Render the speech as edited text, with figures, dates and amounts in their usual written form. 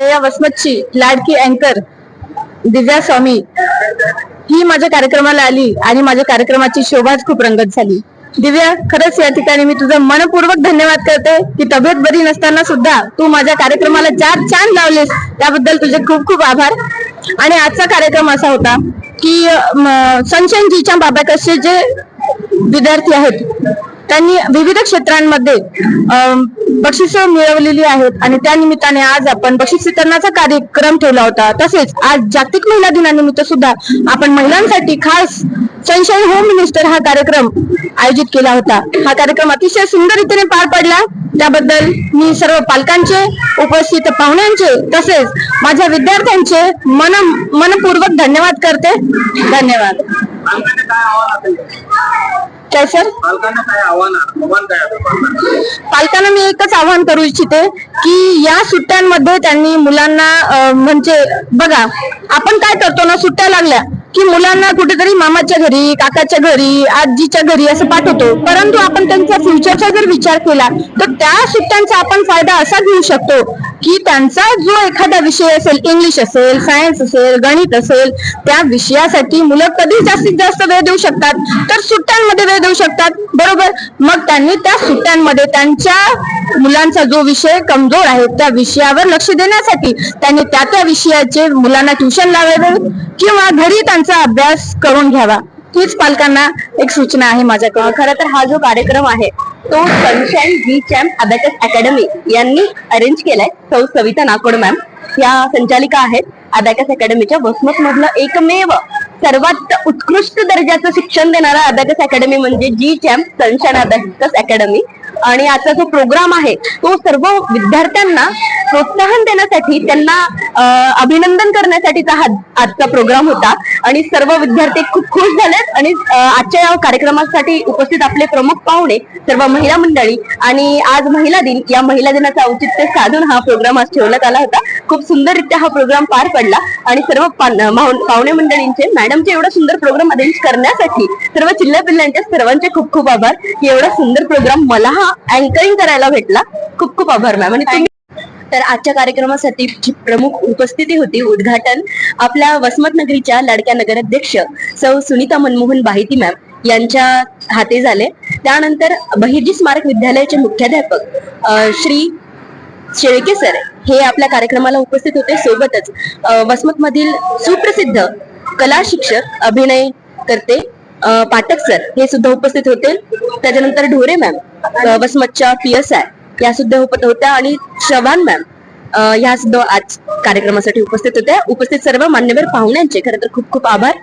या वसमतची लाडकी अँकर दिव्या स्वामी ही माझ्या कार्यक्रमाला आली आणि माझ्या कार्यक्रमाची शोभाच खूप रंगत झाली. दिव्या, खरंच या ठिकाणी मी तुझं मनपूर्वक धन्यवाद करते की तब्येत बरी नसताना सुद्धा तू माझ्या कार्यक्रमाला 4 चांद लावलेस, त्याबद्दल तुझे खूप खूप आभार. आणि आजचा कार्यक्रम असा होता की सनशाईन जीच्या बाबाकसचे जे विद्यार्थी आहेत त्यांनी विविध क्षेत्रांमध्ये बक्षिसं मिळवलेली आहेत आणि त्या निमित्ताने आज आपण बक्षीस वितरणाचा कार्यक्रम ठेवला होता. तसेच आज जागतिक महिला दिनानिमित्त सुद्धा आपण महिलांसाठी खास सनशाईन होम मिनिस्टर हा कार्यक्रम आयोजित केला होता. हा कार्यक्रम अतिशय सुंदर रीतीने पार पडला, त्याबद्दल मी सर्व पालकांचे, उपस्थित पाहुण्यांचे तसेच माझ्या विद्यार्थ्यांचे मनपूर्वक धन्यवाद करते. धन्यवाद. काय सर? पालकांना मी एकच आवाहन करू इच्छिते की या सुट्ट्यांमध्ये त्यांनी मुलांना म्हणजे बघा, आपण काय करतो ना, सुट्ट्या लागल्या की मुलांना कुठेतरी मामाच्या घरी, काकाच्या घरी, आजीच्या घरी असं पाठवतो. परंतु आपण त्यांच्या फ्युचरचा जर विचार केला तर त्या सुट्ट्यांचा आपण फायदा असा घेऊ शकतो की त्यांचा जो एखादा विषय असेल, इंग्लिश असेल, सायन्स असेल, गणित असेल, त्या विषयासाठी मुलं कधी जास्तीत जास्त वेळ देऊ शकतात तर सुट्ट्यांमध्ये वेळ देऊ शकतात. बरोबर. मग त्यांनी त्या सुट्ट्यांमध्ये त्यांच्या मुलांचा जो विषय कमजोर आहे त्या विषयावर लक्ष देण्यासाठी त्यांनी त्या विषयाचे मुलांना ट्युशन लावावे किंवा घरी त्यांचा अभ्यास करून घ्यावा. हीच पालकांना एक सूचना आहे माझ्याकडून. खरं तर हा जो कार्यक्रम आहे तो सनशाईन जी चॅम्प अबॅकस अकॅडमी यांनी अरेंज केलाय. सौ सविता नाकोड मॅम या संचालिका आहेत अबॅकस अकॅडमीच्या. वसमत मधलं एकमेव सर्वात उत्कृष्ट दर्जाचं शिक्षण देणारा अबॅकस अकॅडमी म्हणजे जी चॅम्प सनशाईन अबॅकस अकॅडमी. आणि आजचा जो प्रोग्राम आहे तो सर्व विद्यार्थ्यांना प्रोत्साहन देण्यासाठी, त्यांना अभिनंदन करण्यासाठीचा हा आजचा प्रोग्राम होता. आणि सर्व विद्यार्थी खूप खुश झालेत. आणि आजच्या या कार्यक्रमासाठी उपस्थित आपले प्रमुख पाहुणे, सर्व महिला मंडळी, आणि आज महिला दिन, या महिला दिनाचं औचित्य साधून हा प्रोग्राम आज ठेवण्यात आला होता. खूप सुंदररित्या हा प्रोग्राम पार पडला आणि सर्व पाहुणे मंडळींचे, मॅडमचे एवढा सुंदर प्रोग्राम अरेंज करण्यासाठी सर्व चिल्ल्या पिल्ल्यांच्या सर्वांचे खूप खूप आभार की एवढा सुंदर प्रोग्राम मला हा अँकरिंग करायला भेटला. खूप खूप आभार मॅम. आणि तुम्ही तर आजच्या कार्यक्रमासाठी जी प्रमुख उपस्थिती होती, उद्घाटन आपल्या वसमत नगरीच्या लाडक्या नगराध्यक्ष सौ सुनीता मनमोहन बाहिती मॅम यांच्या हाती झाले. त्यानंतर बहिर्जी स्मारक विद्यालयाचे मुख्याध्यापक श्री शेळके सर हे आपल्या कार्यक्रमाला उपस्थित होते. सोबतच वसमत मधील सुप्रसिद्ध कला शिक्षक, अभिनय करते पाठक सर हे सुद्धा उपस्थित होते. त्याच्यानंतर ढोरे मॅम वसमतच्या PSI या सुद्धा होत्या आणि चव्हाण मॅम ह्या सुद्धा आज कार्यक्रमासाठी उपस्थित होत्या. उपस्थित सर्व मान्यवर पाहुण्यांचे खरं तर खूप खूप आभार.